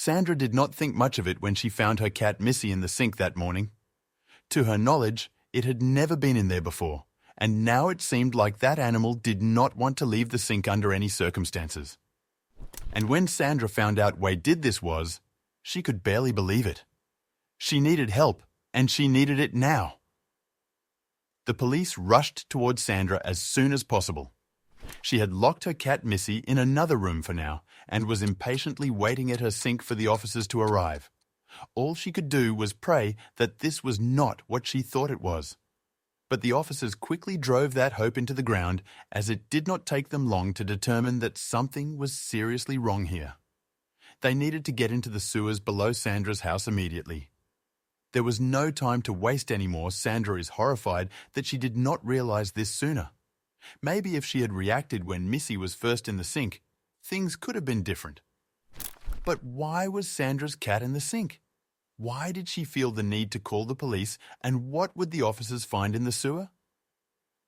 Sandra did not think much of it when she found her cat Missy in the sink that morning. To her knowledge, it had never been in there before, and now it seemed like that animal did not want to leave the sink under any circumstances. And when Sandra found out whey did this she could barely believe it. She needed help, and she needed it now. The police rushed towards Sandra as soon as possible. She had locked her cat Missy in another room for now and was impatiently waiting at her sink for the officers to arrive. All she could do was pray that this was not what she thought it was. But the officers quickly drove that hope into the ground, as it did not take them long to determine that something was seriously wrong here. They needed to get into the sewers below Sandra's house immediately. There was no time to waste anymore. Sandra is horrified that she did not realize this sooner. Maybe if she had reacted when Missy was first in the sink, things could have been different. But why was Sandra's cat in the sink? Why did she feel the need to call the police, and what would the officers find in the sewer?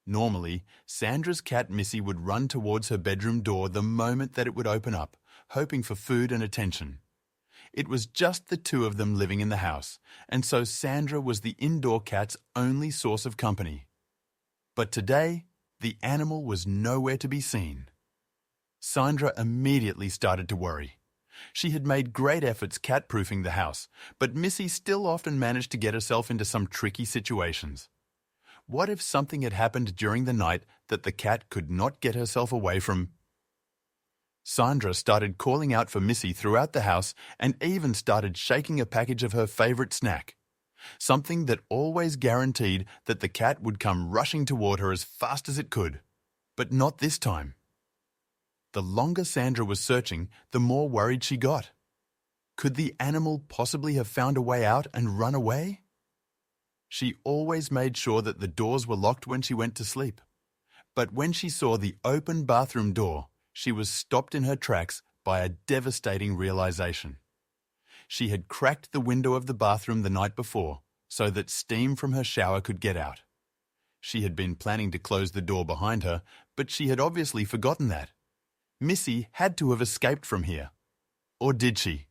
Normally, Sandra's cat Missy would run towards her bedroom door the moment that it would open up, hoping for food and attention. It was just the two of them living in the house, and so Sandra was the indoor cat's only source of company. But today, the animal was nowhere to be seen. Sandra immediately started to worry. She had made great efforts cat-proofing the house, but Missy still often managed to get herself into some tricky situations. What if something had happened during the night that the cat could not get herself away from? Sandra started calling out for Missy throughout the house and even started shaking a package of her favorite snack, something that always guaranteed that the cat would come rushing toward her as fast as it could. But not this time. The longer Sandra was searching, the more worried she got. Could the animal possibly have found a way out and run away? She always made sure that the doors were locked when she went to sleep. But when she saw the open bathroom door, she was stopped in her tracks by a devastating realization. She had cracked the window of the bathroom the night before so that steam from her shower could get out. She had been planning to close the door behind her, but she had obviously forgotten that. Missy had to have escaped from here. Or did she?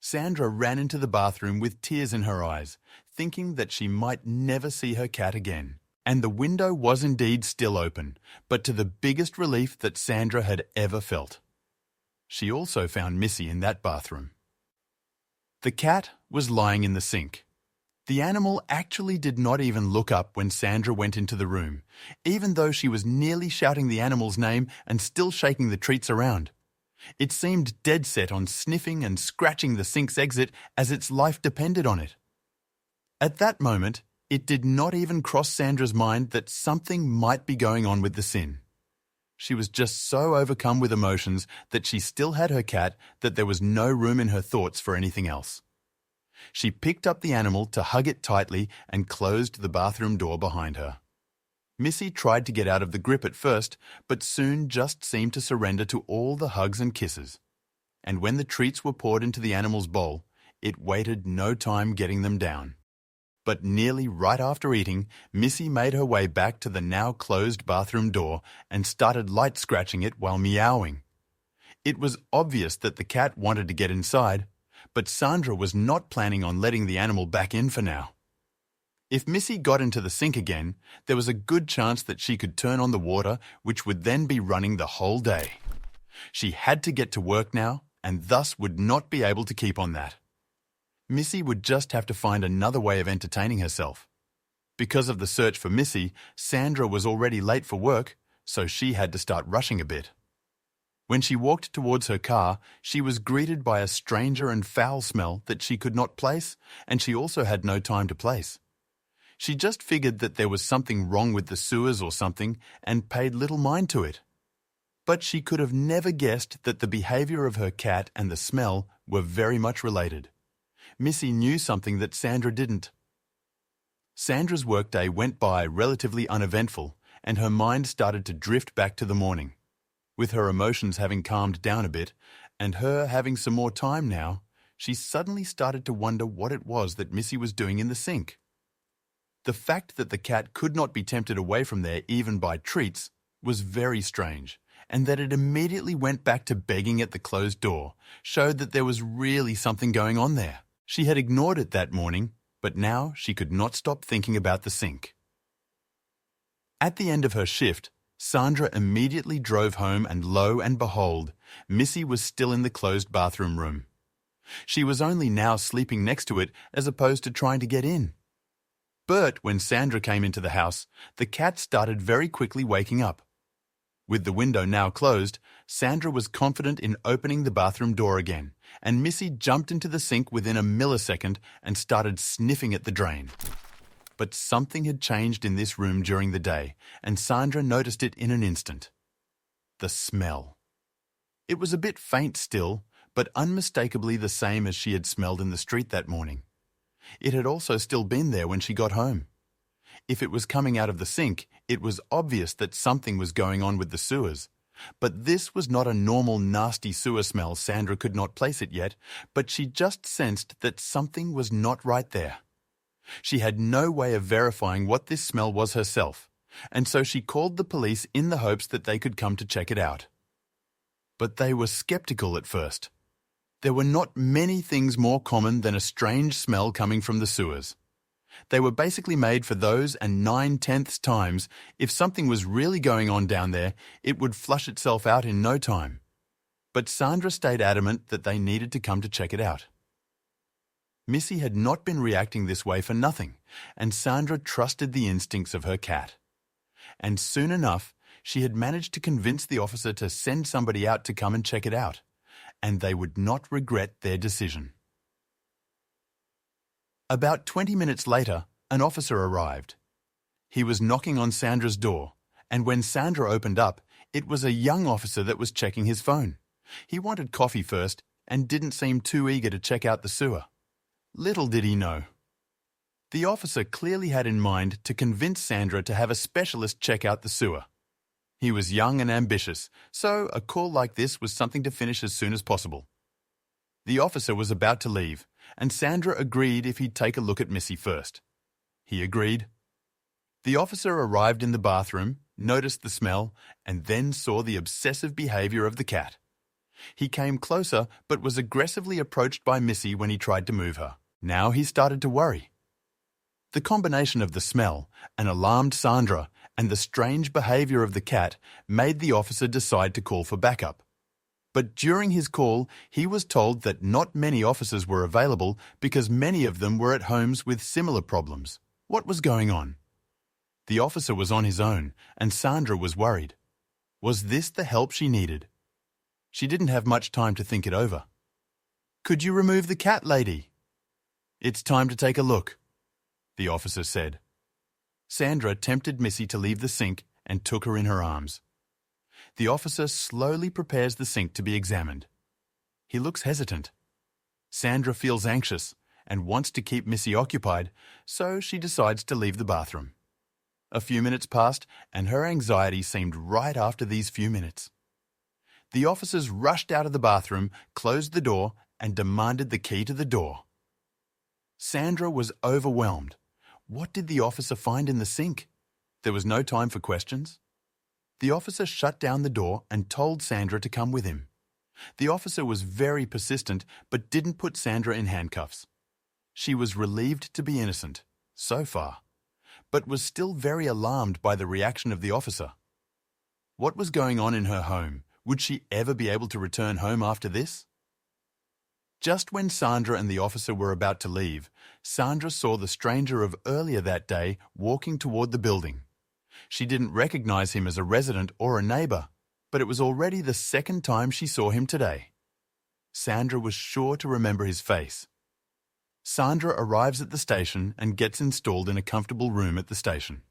Sandra ran into the bathroom with tears in her eyes, thinking that she might never see her cat again. And the window was indeed still open, but to the biggest relief that Sandra had ever felt. She also found Missy in that bathroom. The cat was lying in the sink. The animal actually did not even look up when Sandra went into the room, even though she was nearly shouting the animal's name and still shaking the treats around. It seemed dead set on sniffing and scratching the sink's exit as its life depended on it. At that moment, it did not even cross Sandra's mind that something might be going on with the sin. She was just so overcome with emotions that she still had her cat that there was no room in her thoughts for anything else. She picked up the animal to hug it tightly and closed the bathroom door behind her. Missy tried to get out of the grip at first, but soon just seemed to surrender to all the hugs and kisses. And when the treats were poured into the animal's bowl, it waited no time getting them down. But nearly right after eating, Missy made her way back to the now closed bathroom door and started light scratching it while meowing. It was obvious that the cat wanted to get inside, but Sandra was not planning on letting the animal back in for now. If Missy got into the sink again, there was a good chance that she could turn on the water, which would then be running the whole day. She had to get to work now, and thus would not be able to keep on that. Missy would just have to find another way of entertaining herself. Because of the search for Missy, Sandra was already late for work, so she had to start rushing a bit. When she walked towards her car, she was greeted by a stranger and foul smell that she could not place, and she also had no time to place. She just figured that there was something wrong with the sewers or something and paid little mind to it. But she could have never guessed that the behavior of her cat and the smell were very much related. Missy knew something that Sandra didn't. Sandra's workday went by relatively uneventful, and her mind started to drift back to the morning. With her emotions having calmed down a bit, and her having some more time now, she suddenly started to wonder what it was that Missy was doing in the sink. The fact that the cat could not be tempted away from there even by treats was very strange, and that it immediately went back to begging at the closed door showed that there was really something going on there. She had ignored it that morning, but now she could not stop thinking about the sink. At the end of her shift, Sandra immediately drove home and lo and behold, Missy was still in the closed bathroom room. She was only now sleeping next to it as opposed to trying to get in. But when Sandra came into the house, the cat started very quickly waking up. With the window now closed, Sandra was confident in opening the bathroom door again, and Missy jumped into the sink within a millisecond and started sniffing at the drain. But something had changed in this room during the day, and Sandra noticed it in an instant. The smell. It was a bit faint still, but unmistakably the same as she had smelled in the street that morning. It had also still been there when she got home. If it was coming out of the sink, it was obvious that something was going on with the sewers. But this was not a normal nasty sewer smell. Sandra could not place it yet, but she just sensed that something was not right there. She had no way of verifying what this smell was herself, and so she called the police in the hopes that they could come to check it out. But they were skeptical at first. There were not many things more common than a strange smell coming from the sewers. They were basically made for those, and 9/10 times, if something was really going on down there, it would flush itself out in no time. But Sandra stayed adamant that they needed to come to check it out. Missy had not been reacting this way for nothing, and Sandra trusted the instincts of her cat. And soon enough, she had managed to convince the officer to send somebody out to come and check it out, and they would not regret their decision. About 20 minutes later, an officer arrived. He was knocking on Sandra's door, and when Sandra opened up, it was a young officer that was checking his phone. He wanted coffee first and didn't seem too eager to check out the sewer. Little did he know. The officer clearly had in mind to convince Sandra to have a specialist check out the sewer. He was young and ambitious, so a call like this was something to finish as soon as possible. The officer was about to leave, and Sandra agreed if he'd take a look at Missy first. He agreed. The officer arrived in the bathroom, noticed the smell, and then saw the obsessive behavior of the cat. He came closer but was aggressively approached by Missy when he tried to move her. Now he started to worry. The combination of the smell, an alarmed Sandra, and the strange behavior of the cat made the officer decide to call for backup. But during his call, he was told that not many officers were available because many of them were at homes with similar problems. What was going on? The officer was on his own, and Sandra was worried. Was this the help she needed? She didn't have much time to think it over. "Could you remove the cat, lady?" "It's time to take a look," the officer said. Sandra tempted Missy to leave the sink and took her in her arms. The officer slowly prepares the sink to be examined. He looks hesitant. Sandra feels anxious and wants to keep Missy occupied, so she decides to leave the bathroom. A few minutes passed, and her anxiety seemed right after these few minutes. The officers rushed out of the bathroom, closed the door, and demanded the key to the door. Sandra was overwhelmed. What did the officer find in the sink? There was no time for questions. The officer shut down the door and told Sandra to come with him. The officer was very persistent but didn't put Sandra in handcuffs. She was relieved to be innocent, so far, but was still very alarmed by the reaction of the officer. What was going on in her home? Would she ever be able to return home after this? Just when Sandra and the officer were about to leave, Sandra saw the stranger of earlier that day walking toward the building. She didn't recognize him as a resident or a neighbor, but it was already the second time she saw him today. Sandra was sure to remember his face. Sandra arrives at the station and gets installed in a comfortable room at the station.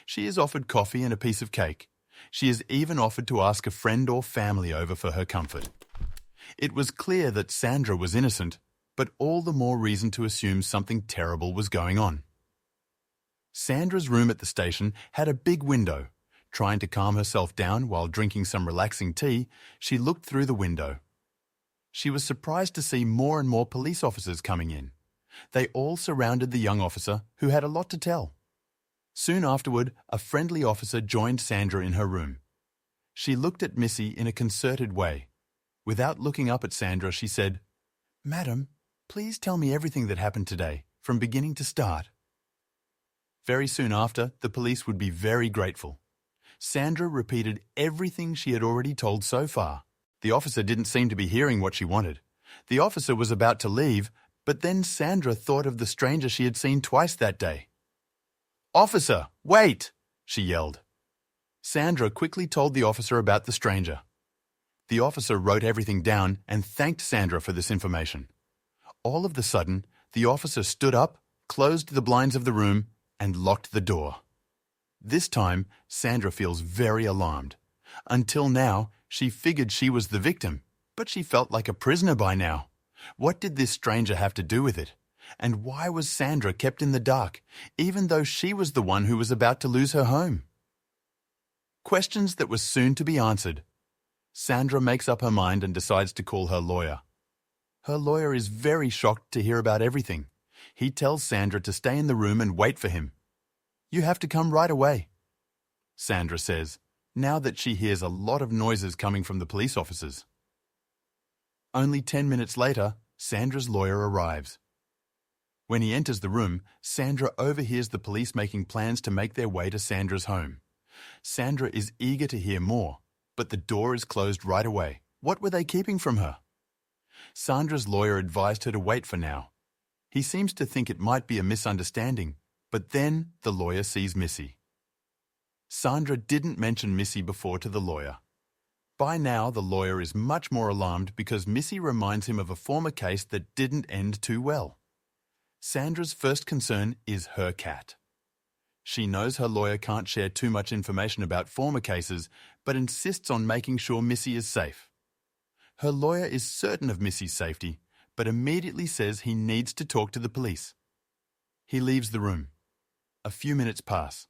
She is offered coffee and a piece of cake. She is even offered to ask a friend or family over for her comfort. It was clear that Sandra was innocent, but all the more reason to assume something terrible was going on. Sandra's room at the station had a big window. Trying to calm herself down while drinking some relaxing tea, she looked through the window. She was surprised to see more and more police officers coming in. They all surrounded the young officer, who had a lot to tell. Soon afterward, a friendly officer joined Sandra in her room. She looked at Missy in a concerted way. Without looking up at Sandra, she said, "Madam, please tell me everything that happened today, from beginning to start." Very soon after, the police would be very grateful. Sandra repeated everything she had already told so far. The officer didn't seem to be hearing what she wanted. The officer was about to leave, but then Sandra thought of the stranger she had seen twice that day. "Officer, wait!" she yelled. Sandra quickly told the officer about the stranger. The officer wrote everything down and thanked Sandra for this information. All of a sudden, the officer stood up, closed the blinds of the room, and locked the door. This time, Sandra feels very alarmed. Until now, she figured she was the victim, but she felt like a prisoner by now. What did this stranger have to do with it? And why was Sandra kept in the dark, even though she was the one who was about to lose her home? Questions that were soon to be answered. Sandra makes up her mind and decides to call her lawyer. Her lawyer is very shocked to hear about everything. He tells Sandra to stay in the room and wait for him. "You have to come right away," Sandra says, now that she hears a lot of noises coming from the police officers. Only 10 minutes later, Sandra's lawyer arrives. When he enters the room, Sandra overhears the police making plans to make their way to Sandra's home. Sandra is eager to hear more, but the door is closed right away. What were they keeping from her? Sandra's lawyer advised her to wait for now. He seems to think it might be a misunderstanding, but then the lawyer sees Missy. Sandra didn't mention Missy before to the lawyer. By now, the lawyer is much more alarmed because Missy reminds him of a former case that didn't end too well. Sandra's first concern is her cat. She knows her lawyer can't share too much information about former cases, but insists on making sure Missy is safe. Her lawyer is certain of Missy's safety, but immediately says he needs to talk to the police. He leaves the room. A few minutes pass.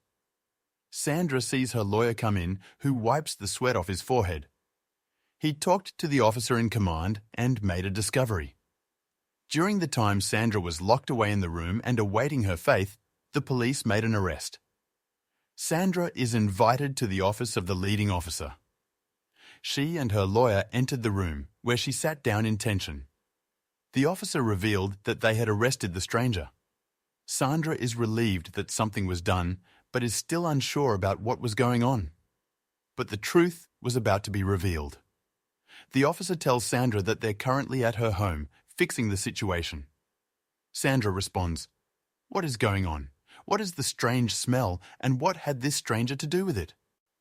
Sandra sees her lawyer come in, who wipes the sweat off his forehead. He talked to the officer in command and made a discovery. During the time Sandra was locked away in the room and awaiting her fate, the police made an arrest. Sandra is invited to the office of the leading officer. She and her lawyer entered the room, where she sat down in tension. The officer revealed that they had arrested the stranger. Sandra is relieved that something was done, but is still unsure about what was going on. But the truth was about to be revealed. The officer tells Sandra that they're currently at her home, fixing the situation. Sandra responds, "What is going on? What is the strange smell, and what had this stranger to do with it?"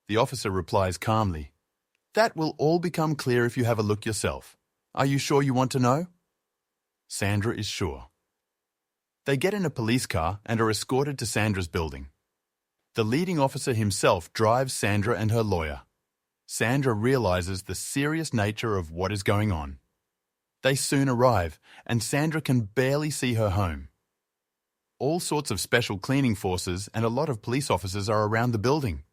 The officer replies calmly, "That will all become clear if you have a look yourself. Are you sure you want to know?" Sandra is sure. They get in a police car and are escorted to Sandra's building. The leading officer himself drives Sandra and her lawyer. Sandra realizes the serious nature of what is going on. They soon arrive, and Sandra can barely see her home. All sorts of special cleaning forces and a lot of police officers are around the building.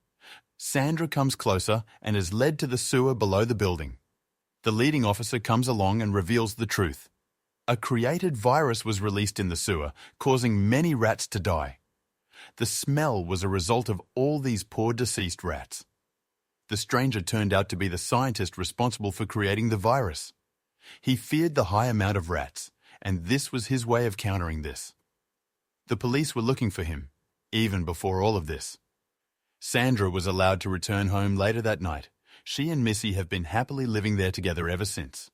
Sandra comes closer and is led to the sewer below the building. The leading officer comes along and reveals the truth. A created virus was released in the sewer, causing many rats to die. The smell was a result of all these poor deceased rats. The stranger turned out to be the scientist responsible for creating the virus. He feared the high amount of rats, and this was his way of countering this. The police were looking for him, even before all of this. Sandra was allowed to return home later that night. She and Missy have been happily living there together ever since.